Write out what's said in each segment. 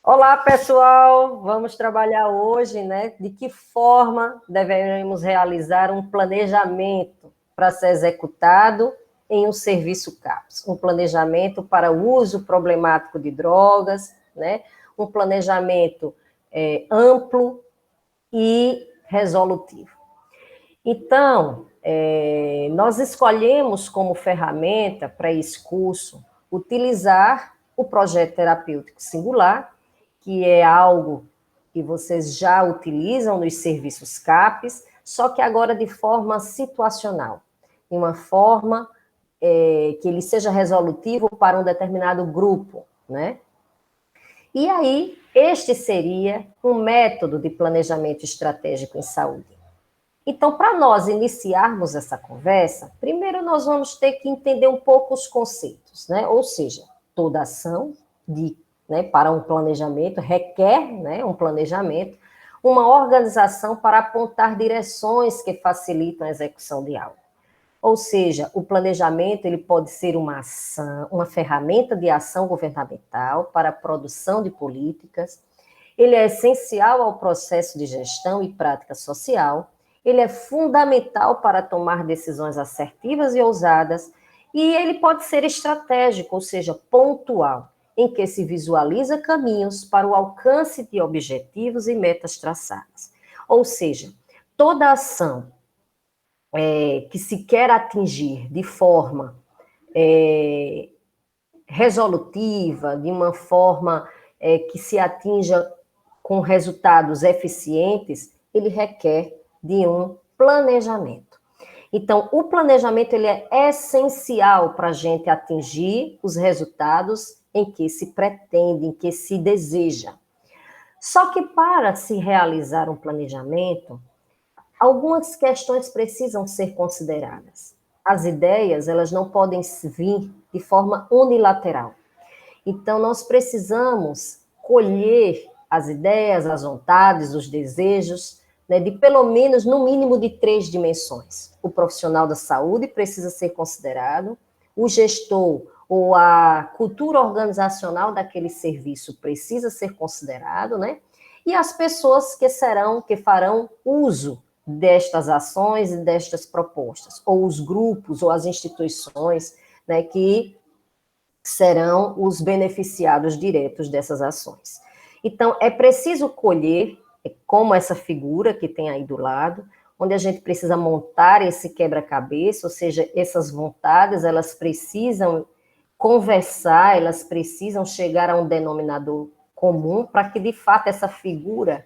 Olá, pessoal! Vamos trabalhar hoje, né? De que forma devemos realizar um planejamento para ser executado em um serviço CAPS? Um planejamento para o uso problemático de drogas, né? Um planejamento amplo e resolutivo. Então, nós escolhemos como ferramenta para esse curso utilizar o projeto terapêutico singular, que é algo que vocês já utilizam nos serviços CAPES, só que agora de forma situacional, de uma forma que ele seja resolutivo para um determinado grupo, né? E aí, este seria um método de planejamento estratégico em saúde. Então, para nós iniciarmos essa conversa, primeiro nós vamos ter que entender um pouco os conceitos, né? Ou seja, toda ação para um planejamento requer, né, um planejamento, uma organização para apontar direções que facilitam a execução de algo. Ou seja, o planejamento ele pode ser uma ação, uma ferramenta de ação governamental para a produção de políticas. Ele é essencial ao processo de gestão e prática social. Ele é fundamental para tomar decisões assertivas e ousadas. E ele pode ser estratégico, ou seja, pontual, em que se visualiza caminhos para o alcance de objetivos e metas traçadas. Ou seja, toda ação que se quer atingir de forma resolutiva, de uma forma que se atinja com resultados eficientes, ele requer de um planejamento. Então, o planejamento ele é essencial para a gente atingir os resultados em que se pretende, em que se deseja. Só que para se realizar um planejamento, algumas questões precisam ser consideradas. As ideias, elas não podem vir de forma unilateral. Então, nós precisamos colher as ideias, as vontades, os desejos, né, de pelo menos, no mínimo, de 3 dimensões. O profissional da saúde precisa ser considerado, o gestor ou a cultura organizacional daquele serviço precisa ser considerado, né? E as pessoas que farão uso destas ações e destas propostas, ou os grupos ou as instituições, né, que serão os beneficiados diretos dessas ações. Então, é preciso colher, como essa figura que tem aí do lado, onde a gente precisa montar esse quebra-cabeça, ou seja, essas vontades, elas precisam conversar, elas precisam chegar a um denominador comum para que, de fato, essa figura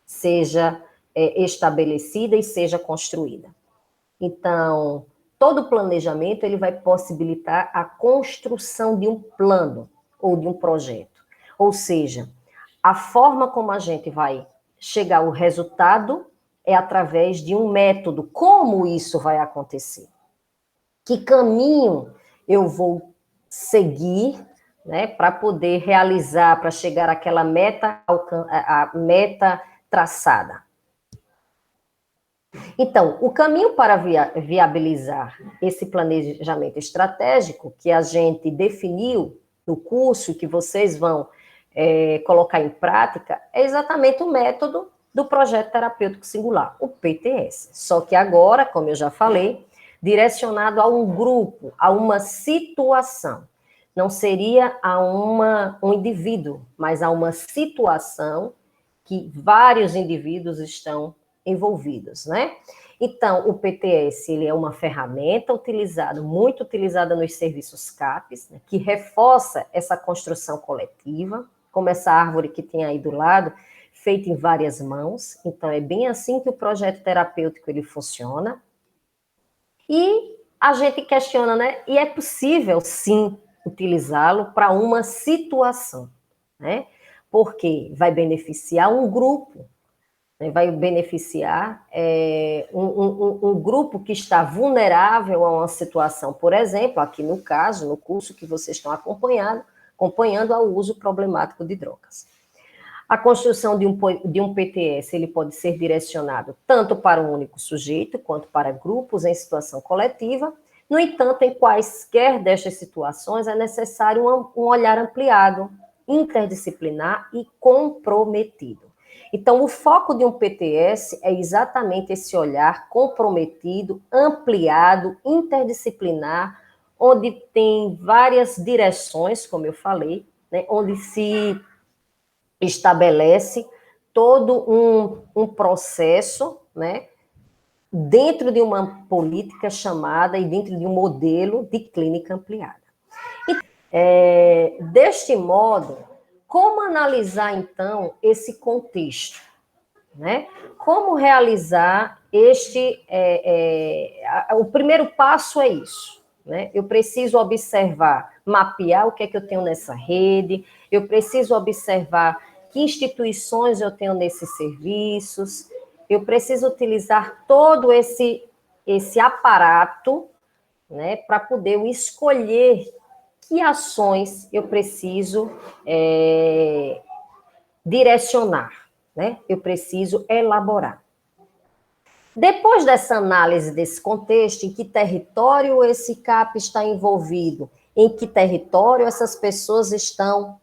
seja estabelecida e seja construída. Então, todo planejamento ele vai possibilitar a construção de um plano ou de um projeto. Ou seja, a forma como a gente vai chegar ao resultado é através de um método. Como isso vai acontecer? Que caminho eu vou seguir, né, para poder realizar, para chegar àquela meta, a meta traçada? Então, o caminho para viabilizar esse planejamento estratégico que a gente definiu no curso, que vocês vão colocar em prática, é exatamente o método do projeto terapêutico singular, o PTS. Só que agora, como eu já falei, direcionado a um grupo, a uma situação. Não seria a um indivíduo, mas a uma situação que vários indivíduos estão envolvidos, né? Então, o PTS ele é uma ferramenta muito utilizada nos serviços CAPES, né, que reforça essa construção coletiva, como essa árvore que tem aí do lado, feita em várias mãos. Então, é bem assim que o projeto terapêutico ele funciona. E a gente questiona, né? E é possível, sim, utilizá-lo para uma situação, né? Porque vai beneficiar um grupo, vai beneficiar um grupo que está vulnerável a uma situação, por exemplo, aqui no caso, no curso que vocês estão acompanhando ao uso problemático de drogas. A construção de um PTS ele pode ser direcionado tanto para um único sujeito, quanto para grupos em situação coletiva. No entanto, em quaisquer destas situações, é necessário um olhar ampliado, interdisciplinar e comprometido. Então, o foco de um PTS é exatamente esse olhar comprometido, ampliado, interdisciplinar, onde tem várias direções, como eu falei, né, onde se estabelece todo um processo, né, dentro de uma política chamada e dentro de um modelo de clínica ampliada. Deste modo, como analisar, então, esse contexto? Né? Como realizar o primeiro passo é isso. Né? Eu preciso observar, mapear o que é que eu tenho nessa rede, eu preciso observar que instituições eu tenho nesses serviços, eu preciso utilizar todo esse aparato, né, para poder escolher que ações eu preciso direcionar, né? Eu preciso elaborar. Depois dessa análise desse contexto, em que território esse CAP está envolvido, em que território essas pessoas estão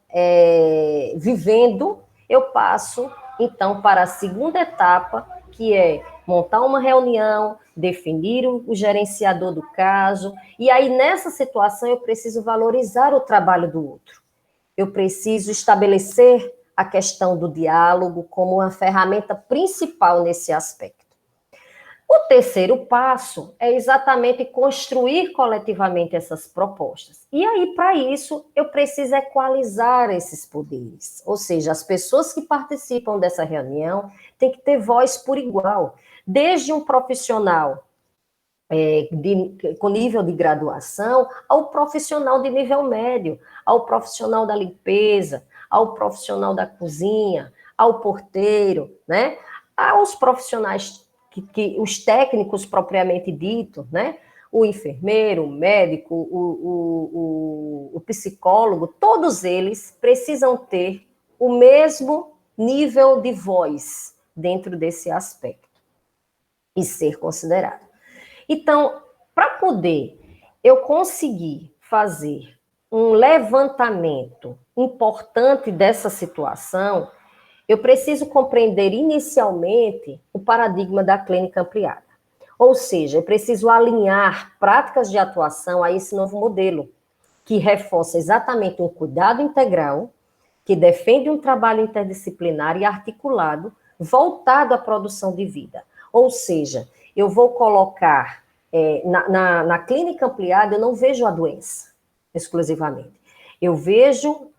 vivendo, eu passo, então, para a segunda etapa, que é montar uma reunião, definir o gerenciador do caso, e aí, nessa situação, eu preciso valorizar o trabalho do outro. Eu preciso estabelecer a questão do diálogo como uma ferramenta principal nesse aspecto. O terceiro passo é exatamente construir coletivamente essas propostas. E aí, para isso, eu preciso equalizar esses poderes. Ou seja, as pessoas que participam dessa reunião têm que ter voz por igual. Desde um profissional com nível de graduação ao profissional de nível médio, ao profissional da limpeza, ao profissional da cozinha, ao porteiro, né? Aos profissionais os técnicos propriamente dito, né? O enfermeiro, o médico, o psicólogo, todos eles precisam ter o mesmo nível de voz dentro desse aspecto e ser considerado. Então, para poder eu conseguir fazer um levantamento importante dessa situação, eu preciso compreender inicialmente o paradigma da clínica ampliada. Ou seja, eu preciso alinhar práticas de atuação a esse novo modelo, que reforça exatamente um cuidado integral, que defende um trabalho interdisciplinar e articulado, voltado à produção de vida. Ou seja, eu vou colocar, na clínica ampliada, eu não vejo a doença exclusivamente. Eu vejo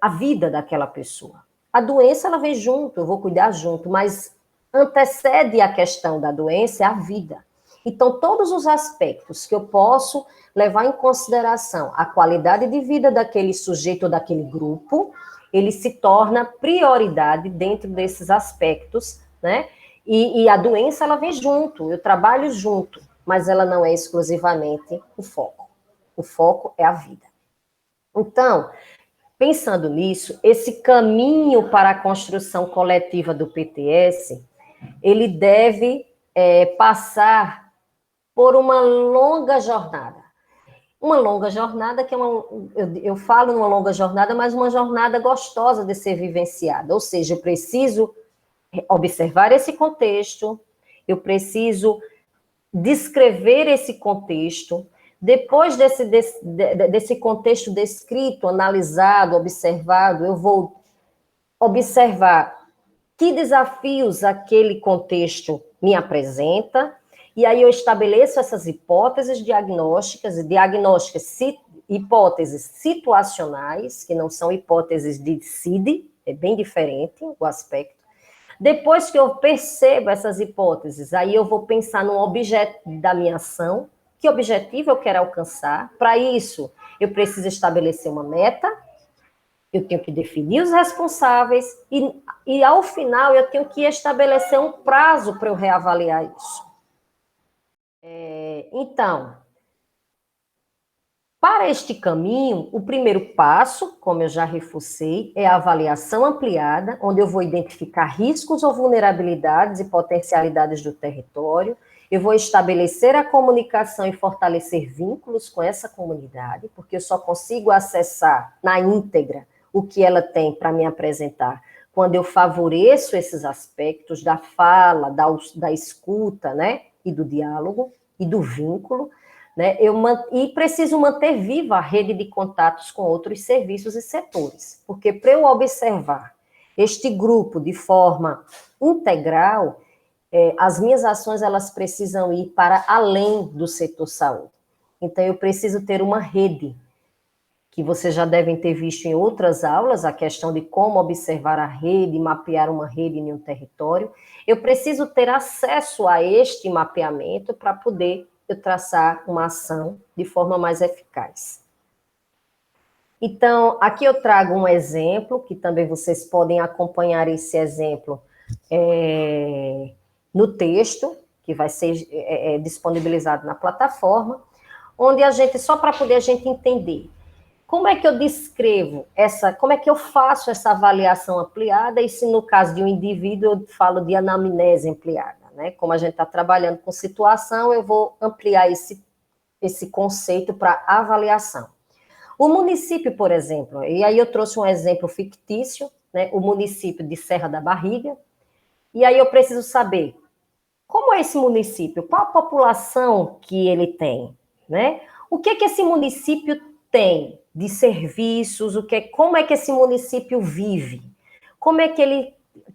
a vida daquela pessoa. A doença, ela vem junto, eu vou cuidar junto, mas antecede a questão da doença é a vida. Então, todos os aspectos que eu posso levar em consideração a qualidade de vida daquele sujeito ou daquele grupo, ele se torna prioridade dentro desses aspectos, né? E a doença, ela vem junto, eu trabalho junto, mas ela não é exclusivamente o foco. O foco é a vida. Então, pensando nisso, esse caminho para a construção coletiva do PTS, ele deve passar por uma longa jornada. Uma longa jornada que eu falo numa longa jornada, mas uma jornada gostosa de ser vivenciada. Ou seja, eu preciso observar esse contexto, eu preciso descrever esse contexto. Depois desse contexto descrito, analisado, observado, eu vou observar que desafios aquele contexto me apresenta, e aí eu estabeleço essas hipóteses diagnósticas, hipóteses situacionais, que não são hipóteses de CID, é bem diferente o aspecto. Depois que eu percebo essas hipóteses, aí eu vou pensar no objeto da minha ação, que objetivo eu quero alcançar. Para isso, eu preciso estabelecer uma meta, eu tenho que definir os responsáveis e ao final, eu tenho que estabelecer um prazo para eu reavaliar isso. Então, para este caminho, o primeiro passo, como eu já reforcei, é a avaliação ampliada, onde eu vou identificar riscos ou vulnerabilidades e potencialidades do território, eu vou estabelecer a comunicação e fortalecer vínculos com essa comunidade, porque eu só consigo acessar na íntegra o que ela tem para me apresentar. Quando eu favoreço esses aspectos da fala, da escuta, né, e do diálogo, e do vínculo, né, e preciso manter viva a rede de contatos com outros serviços e setores, porque para eu observar este grupo de forma integral, as minhas ações elas precisam ir para além do setor saúde. Então, eu preciso ter uma rede, que vocês já devem ter visto em outras aulas, a questão de como observar a rede, mapear uma rede em um território. Eu preciso ter acesso a este mapeamento para poder eu traçar uma ação de forma mais eficaz. Então, aqui eu trago um exemplo, que também vocês podem acompanhar esse exemplo no texto, que vai ser disponibilizado na plataforma, onde a gente, só para poder a gente entender, como é que eu descrevo como é que eu faço essa avaliação ampliada, e se no caso de um indivíduo eu falo de anamnese ampliada, né? Como a gente está trabalhando com situação, eu vou ampliar esse conceito para avaliação. O município, por exemplo, e aí eu trouxe um exemplo fictício, né? O município de Serra da Barriga, e aí eu preciso saber como é esse município, qual a população que ele tem, né? O que esse município tem de serviços, como é que esse município vive,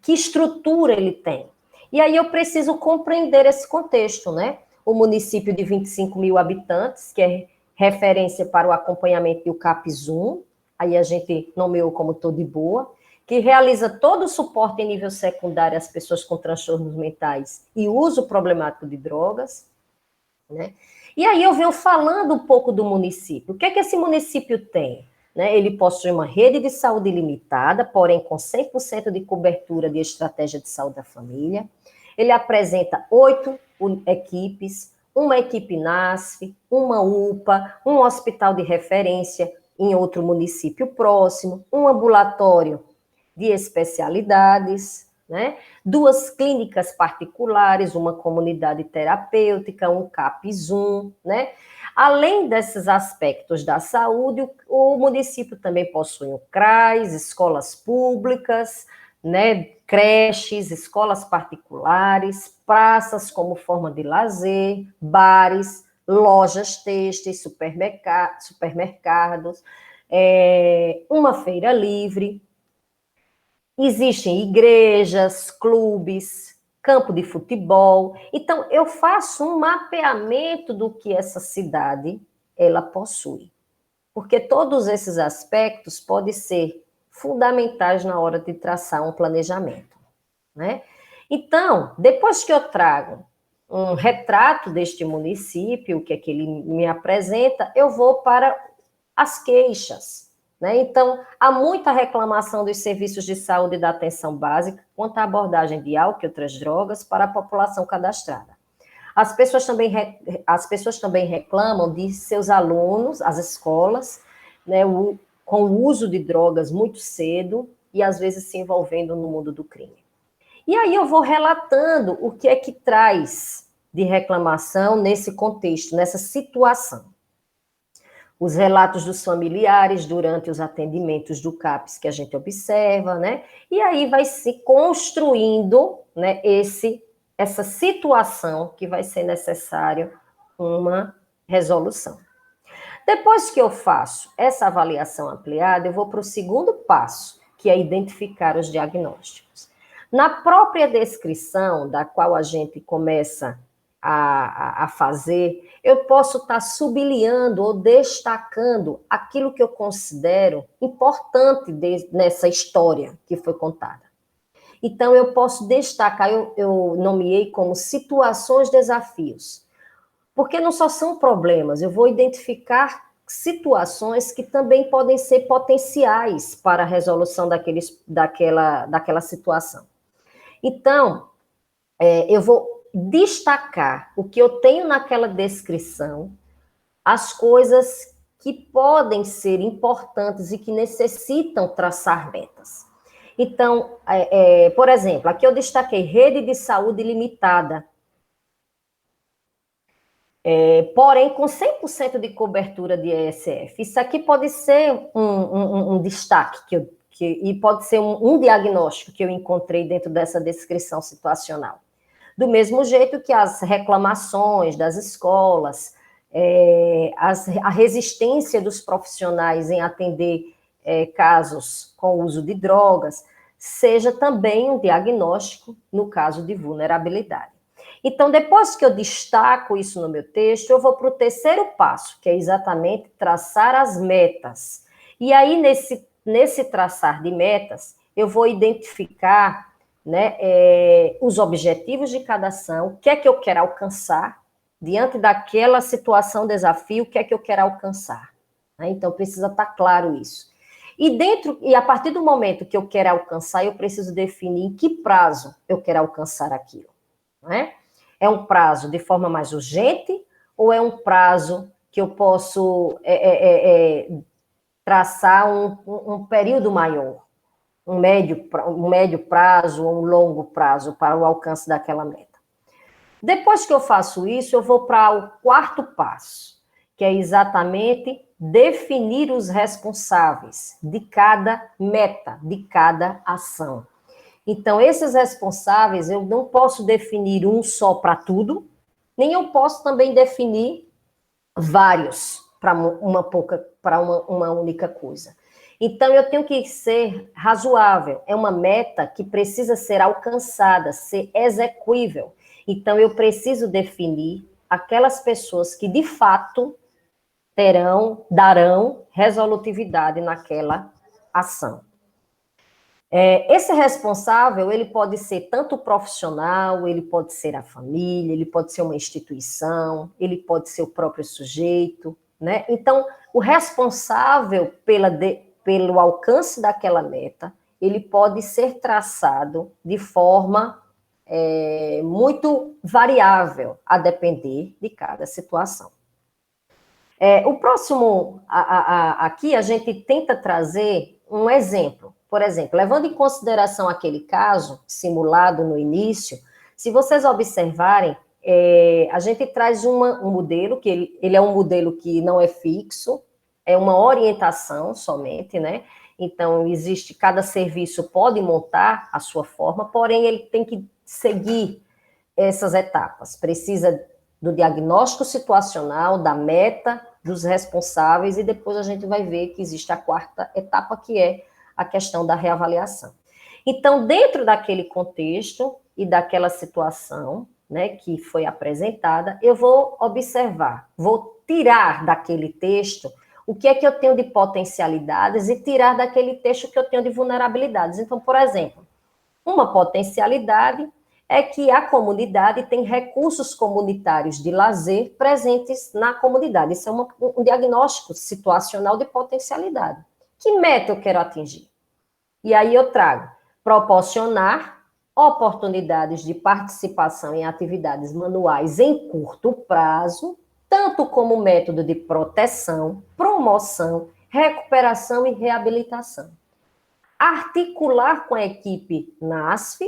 que estrutura ele tem. E aí eu preciso compreender esse contexto, né? O município de 25 mil habitantes, que é referência para o acompanhamento do CAPS-1, aí a gente nomeou como Tô de Boa, que realiza todo o suporte em nível secundário às pessoas com transtornos mentais e uso problemático de drogas, né? E aí eu venho falando um pouco do município. O que é que esse município tem? Né? Ele possui uma rede de saúde limitada, porém com 100% de cobertura de estratégia de saúde da família. Ele apresenta 8 equipes, uma equipe NASF, uma UPA, um hospital de referência em outro município próximo, um ambulatório de especialidades, né? 2 clínicas particulares, uma comunidade terapêutica, um CAPS-1, né? Além desses aspectos da saúde, o município também possui o CRAS, escolas públicas, né? Creches, escolas particulares, praças como forma de lazer, bares, lojas têxteis, supermercados, uma feira livre. Existem igrejas, clubes, campo de futebol. Então, eu faço um mapeamento do que essa cidade ela possui. Porque todos esses aspectos podem ser fundamentais na hora de traçar um planejamento, né? Então, depois que eu trago um retrato deste município, o que é que ele me apresenta, eu vou para as queixas, né? Então, há muita reclamação dos serviços de saúde e da atenção básica quanto à abordagem de álcool e outras drogas para a população cadastrada. As pessoas também reclamam de seus alunos, as escolas, né, com o uso de drogas muito cedo e, às vezes, se envolvendo no mundo do crime. E aí eu vou relatando o que é que traz de reclamação nesse contexto, nessa situação. Os relatos dos familiares durante os atendimentos do CAPS que a gente observa, né? E aí vai se construindo, né, essa situação que vai ser necessário uma resolução. Depois que eu faço essa avaliação ampliada, eu vou para o segundo passo, que é identificar os diagnósticos. Na própria descrição, da qual a gente começa a fazer, eu posso estar sublinhando ou destacando aquilo que eu considero importante nessa história que foi contada. Então, eu posso destacar, eu nomeei como situações, desafios, porque não só são problemas, eu vou identificar situações que também podem ser potenciais para a resolução daquela situação. Então, eu vou destacar o que eu tenho naquela descrição, as coisas que podem ser importantes e que necessitam traçar metas. Então, por exemplo, aqui eu destaquei rede de saúde limitada. Porém, com 100% de cobertura de ESF. Isso aqui pode ser um destaque, e pode ser um diagnóstico que eu encontrei dentro dessa descrição situacional. Do mesmo jeito que as reclamações das escolas, a resistência dos profissionais em atender casos com uso de drogas, seja também um diagnóstico no caso de vulnerabilidade. Então, depois que eu destaco isso no meu texto, eu vou para o terceiro passo, que é exatamente traçar as metas. E aí, nesse traçar de metas, eu vou identificar, né, os objetivos de cada ação, o que é que eu quero alcançar, diante daquela situação, desafio, o que é que eu quero alcançar. Né? Então, precisa estar claro isso. E a partir do momento que eu quero alcançar, eu preciso definir em que prazo eu quero alcançar aquilo. Né? É um prazo de forma mais urgente ou é um prazo que eu posso traçar um período maior, um médio prazo ou um longo prazo para o alcance daquela meta? Depois que eu faço isso, eu vou para o quarto passo, que é exatamente definir os responsáveis de cada meta, de cada ação. Então, esses responsáveis, eu não posso definir um só para tudo, nem eu posso também definir vários para uma única coisa. Então, eu tenho que ser razoável. É uma meta que precisa ser alcançada, ser execuível. Então, eu preciso definir aquelas pessoas que, de fato, darão resolutividade naquela ação. Esse responsável, ele pode ser tanto o profissional, ele pode ser a família, ele pode ser uma instituição, ele pode ser o próprio sujeito, né? Então, o responsável pelo alcance daquela meta, ele pode ser traçado de forma muito variável, a depender de cada situação. O próximo, aqui a gente tenta trazer um exemplo. Por exemplo, levando em consideração aquele caso simulado no início, se vocês observarem, a gente traz um modelo, que ele é um modelo que não é fixo, é uma orientação somente, né? Então, cada serviço pode montar a sua forma, porém, ele tem que seguir essas etapas. Precisa do diagnóstico situacional, da meta, dos responsáveis, e depois a gente vai ver que existe a quarta etapa, que é a questão da reavaliação. Então, dentro daquele contexto e daquela situação, né, que foi apresentada, eu vou observar, vou tirar daquele texto o que é que eu tenho de potencialidades e tirar daquele texto o que eu tenho de vulnerabilidades. Então, por exemplo, uma potencialidade é que a comunidade tem recursos comunitários de lazer presentes na comunidade. Isso é um diagnóstico situacional de potencialidade. Que meta eu quero atingir? E aí eu trago proporcionar oportunidades de participação em atividades manuais em curto prazo, tanto como método de proteção, promoção, recuperação e reabilitação. Articular com a equipe NASF,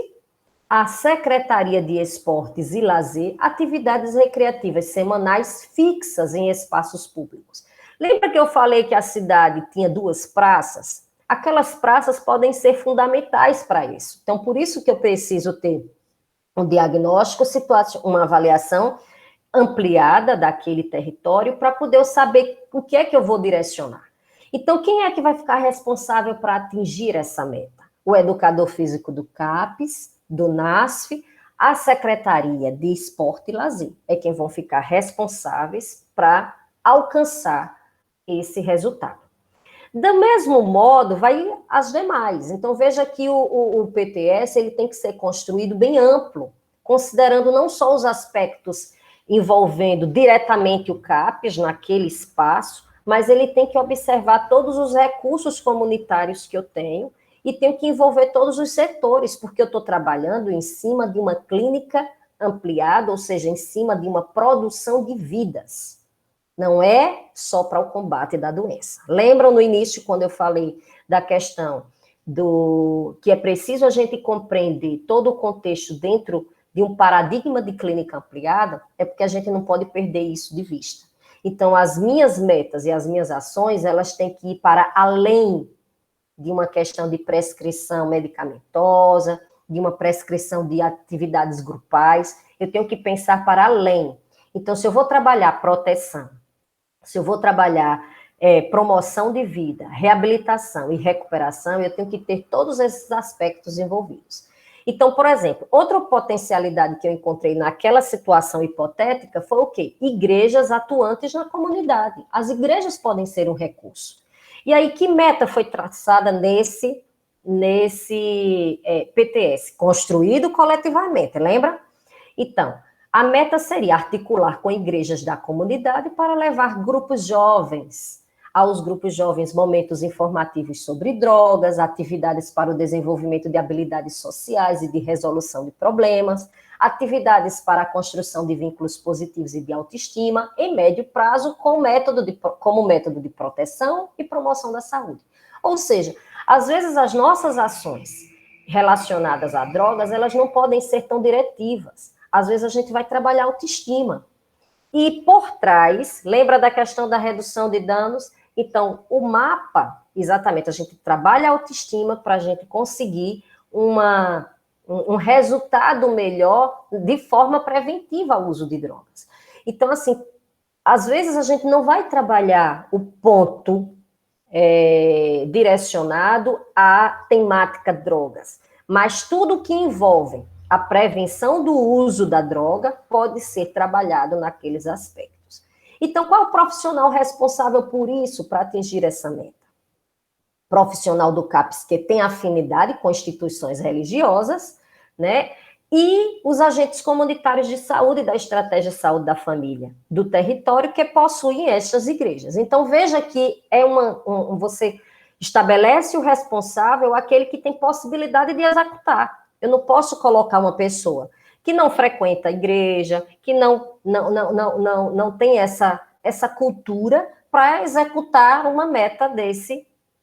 a Secretaria de Esportes e Lazer, atividades recreativas semanais fixas em espaços públicos. Lembra que eu falei que a cidade tinha 2 praças? Aquelas praças podem ser fundamentais para isso. Então, por isso que eu preciso ter um diagnóstico, uma avaliação ampliada daquele território para poder eu saber o que é que eu vou direcionar. Então, quem é que vai ficar responsável para atingir essa meta? O educador físico do CAPES, do NASF, a Secretaria de Esporte e Lazer. É quem vão ficar responsáveis para alcançar esse resultado. Do mesmo modo, vai as demais. Então, veja que o PTS ele tem que ser construído bem amplo, considerando não só os aspectos envolvendo diretamente o CAPES naquele espaço, mas ele tem que observar todos os recursos comunitários que eu tenho e tenho que envolver todos os setores, porque eu estou trabalhando em cima de uma clínica ampliada, ou seja, em cima de uma produção de vidas. Não é só para o combate da doença. Lembram no início, quando eu falei da questão que é preciso a gente compreender todo o contexto dentro de um paradigma de clínica ampliada, é porque a gente não pode perder isso de vista. Então, as minhas metas e as minhas ações, elas têm que ir para além de uma questão de prescrição medicamentosa, de uma prescrição de atividades grupais, eu tenho que pensar para além. Então, se eu vou trabalhar proteção, se eu vou trabalhar promoção de vida, reabilitação e recuperação, eu tenho que ter todos esses aspectos envolvidos. Então, por exemplo, outra potencialidade que eu encontrei naquela situação hipotética foi o quê? Igrejas atuantes na comunidade. As igrejas podem ser um recurso. E aí, que meta foi traçada nesse PTS? Construído coletivamente, lembra? Então, a meta seria articular com igrejas da comunidade para levar aos grupos jovens momentos informativos sobre drogas, atividades para o desenvolvimento de habilidades sociais e de resolução de problemas, atividades para a construção de vínculos positivos e de autoestima em médio prazo como método de proteção e promoção da saúde. Ou seja, às vezes as nossas ações relacionadas a drogas, elas não podem ser tão diretivas. Às vezes a gente vai trabalhar autoestima. E por trás, lembra da questão da redução de danos? Então, o mapa, exatamente, a gente trabalha a autoestima para a gente conseguir um resultado melhor de forma preventiva ao uso de drogas. Então, assim, às vezes a gente não vai trabalhar o ponto direcionado à temática drogas, mas tudo que envolve a prevenção do uso da droga pode ser trabalhado naqueles aspectos. Então, qual é o profissional responsável por isso, para atingir essa meta? Profissional do CAPS que tem afinidade com instituições religiosas, né? E os agentes comunitários de saúde da estratégia de saúde da família do território que possuem estas igrejas. Então, veja que você estabelece o responsável, aquele que tem possibilidade de executar. Eu não posso colocar uma pessoa que não frequenta a igreja, que não tem essa cultura para executar uma meta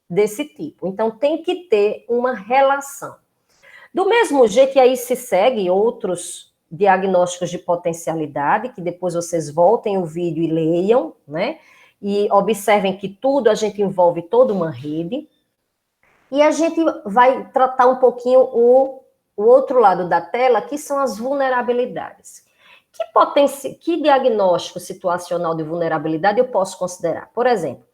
desse tipo. Então, tem que ter uma relação. Do mesmo jeito, e aí se segue outros diagnósticos de potencialidade, que depois vocês voltem o vídeo e leiam, né? E observem que tudo a gente envolve toda uma rede. E a gente vai tratar um pouquinho o outro lado da tela, que são as vulnerabilidades. Que diagnóstico situacional de vulnerabilidade eu posso considerar? Por exemplo,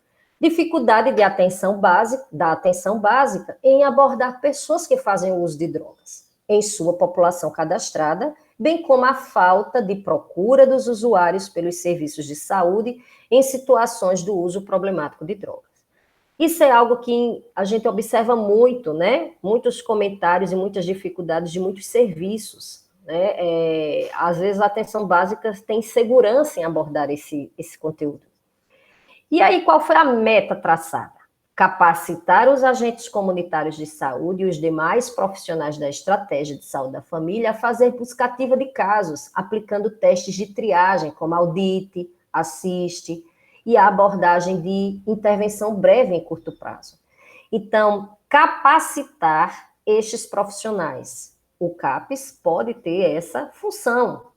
dificuldade da atenção básica em abordar pessoas que fazem uso de drogas em sua população cadastrada, bem como a falta de procura dos usuários pelos serviços de saúde em situações do uso problemático de drogas. Isso é algo que a gente observa muito, né? Muitos comentários e muitas dificuldades de muitos serviços, né? Às vezes a atenção básica tem segurança em abordar esse conteúdo. E aí, qual foi a meta traçada? Capacitar os agentes comunitários de saúde e os demais profissionais da estratégia de saúde da família a fazer busca ativa de casos, aplicando testes de triagem, como audite, assiste, e a abordagem de intervenção breve em curto prazo. Então, capacitar estes profissionais. O CAPS pode ter essa função.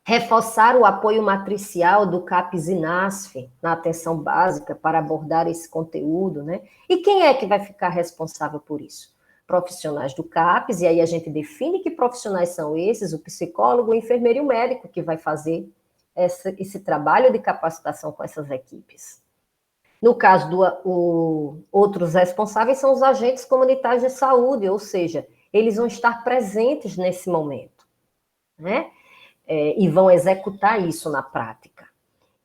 Reforçar o apoio matricial do CAPS e NASF na atenção básica para abordar esse conteúdo, né? E quem é que vai ficar responsável por isso? Profissionais do CAPS, e aí a gente define que profissionais são esses, o psicólogo, o enfermeiro e o médico que vai fazer esse trabalho de capacitação com essas equipes. No caso outros responsáveis são os agentes comunitários de saúde, ou seja, eles vão estar presentes nesse momento, né? E vão executar isso na prática.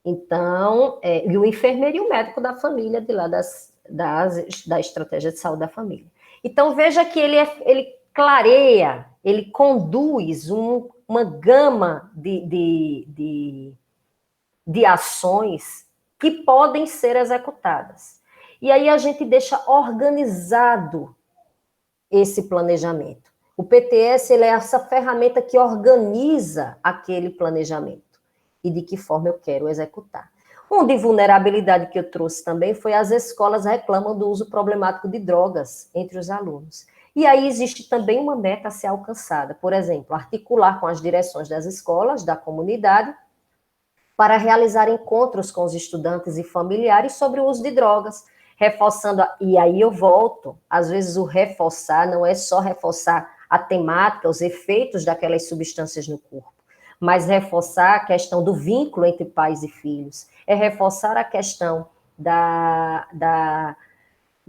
Então, e o enfermeiro e o médico da família, de lá da estratégia de saúde da família. Então, veja que ele clareia, ele conduz uma gama de ações que podem ser executadas. E aí a gente deixa organizado esse planejamento. O PTS ele é essa ferramenta que organiza aquele planejamento e de que forma eu quero executar. Um de vulnerabilidade que eu trouxe também foi as escolas reclamam do uso problemático de drogas entre os alunos. E aí existe também uma meta a ser alcançada, por exemplo, articular com as direções das escolas, da comunidade, para realizar encontros com os estudantes e familiares sobre o uso de drogas, reforçando, e aí eu volto, às vezes o reforçar não é só reforçar a temática, os efeitos daquelas substâncias no corpo, mas reforçar a questão do vínculo entre pais e filhos, é reforçar a questão da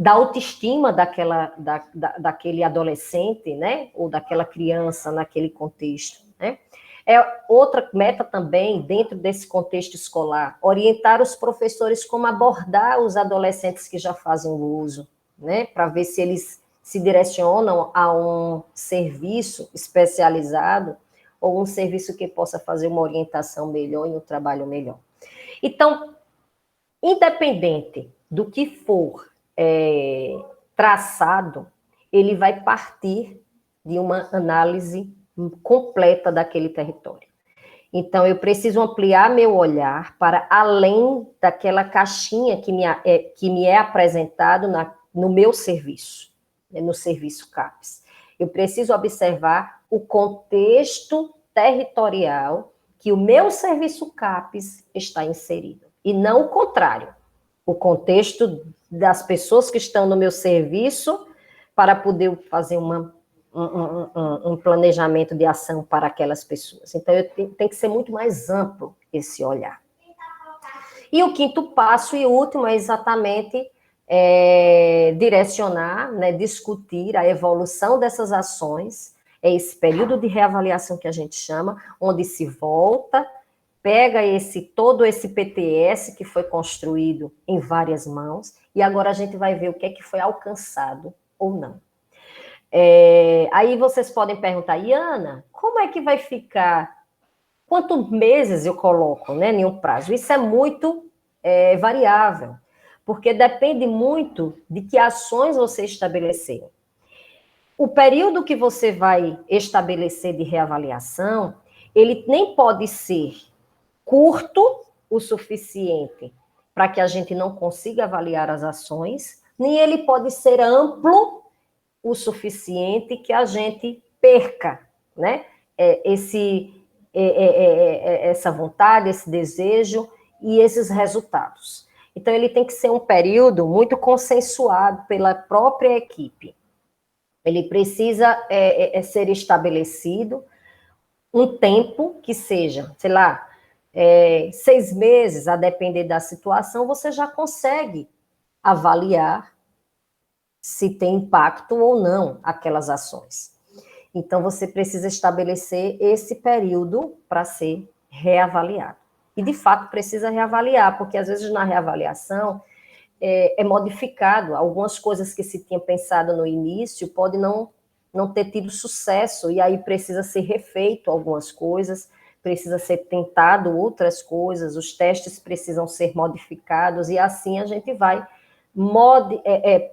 autoestima daquele adolescente, né, ou daquela criança naquele contexto, né? É outra meta também, dentro desse contexto escolar, orientar os professores como abordar os adolescentes que já fazem o uso, né, para ver se eles se direcionam a um serviço especializado ou um serviço que possa fazer uma orientação melhor e um trabalho melhor. Então, independente do que for traçado, ele vai partir de uma análise completa daquele território. Então, eu preciso ampliar meu olhar para além daquela caixinha que me é apresentado no meu serviço, né, no serviço CAPES. Eu preciso observar o contexto territorial que o meu serviço CAPES está inserido, e não o contrário, o contexto das pessoas que estão no meu serviço para poder fazer um planejamento de ação para aquelas pessoas. Então, tem que ser muito mais amplo esse olhar. E o quinto passo e último é exatamente direcionar, né, discutir a evolução dessas ações, é esse período de reavaliação que a gente chama, onde se volta, pega todo esse PTS que foi construído em várias mãos, e agora a gente vai ver o que é que foi alcançado ou não. Aí vocês podem perguntar, Iana, como é que vai ficar? Quantos meses eu coloco, né, em um prazo? Isso é muito variável, porque depende muito de que ações você estabeleceu. O período que você vai estabelecer de reavaliação, ele nem pode ser curto o suficiente para que a gente não consiga avaliar as ações, nem ele pode ser amplo o suficiente que a gente perca, né, essa vontade, esse desejo e esses resultados. Então, ele tem que ser um período muito consensuado pela própria equipe. Ele precisa ser estabelecido um tempo que seja, sei lá, 6 meses, a depender da situação, você já consegue avaliar se tem impacto ou não aquelas ações. Então, você precisa estabelecer esse período para ser reavaliado. E, de fato, precisa reavaliar, porque, às vezes, na reavaliação, é modificado. Algumas coisas que se tinha pensado no início podem não ter tido sucesso, e aí precisa ser refeito algumas coisas, precisa ser tentado outras coisas, os testes precisam ser modificados, e assim a gente vai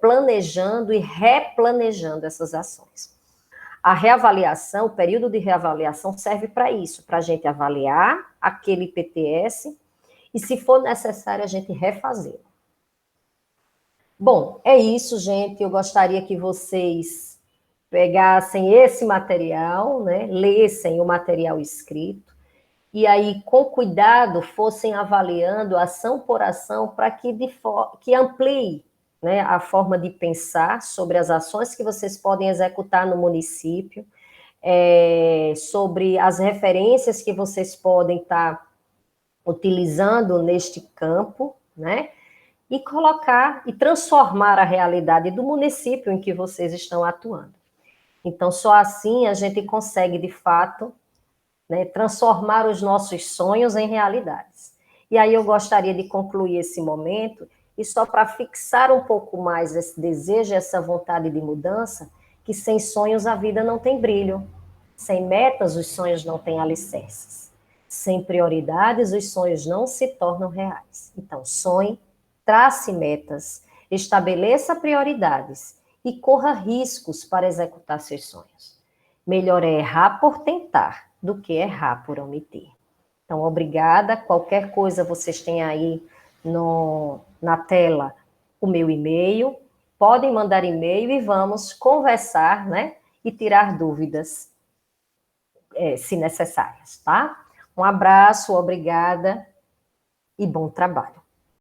planejando e replanejando essas ações. A reavaliação, o período de reavaliação serve para isso, para a gente avaliar aquele PTS e, se for necessário, a gente refazer. Bom, é isso, gente. Eu gostaria que vocês pegassem esse material, né, lessem o material escrito, e aí, com cuidado, fossem avaliando ação por ação para que amplie, né, a forma de pensar sobre as ações que vocês podem executar no município, sobre as referências que vocês podem estar utilizando neste campo, né, e colocar e transformar a realidade do município em que vocês estão atuando. Então, só assim a gente consegue, de fato, né, transformar os nossos sonhos em realidades. E aí eu gostaria de concluir esse momento, e só para fixar um pouco mais esse desejo, essa vontade de mudança, que sem sonhos a vida não tem brilho, sem metas os sonhos não têm alicerces, sem prioridades os sonhos não se tornam reais. Então, sonhe, trace metas, estabeleça prioridades e corra riscos para executar seus sonhos. Melhor é errar por tentar do que errar por omitir. Então, obrigada. Qualquer coisa vocês têm aí na tela o meu e-mail podem mandar e-mail e vamos conversar, né? E tirar dúvidas, se necessárias, tá? Um abraço, obrigada e bom trabalho.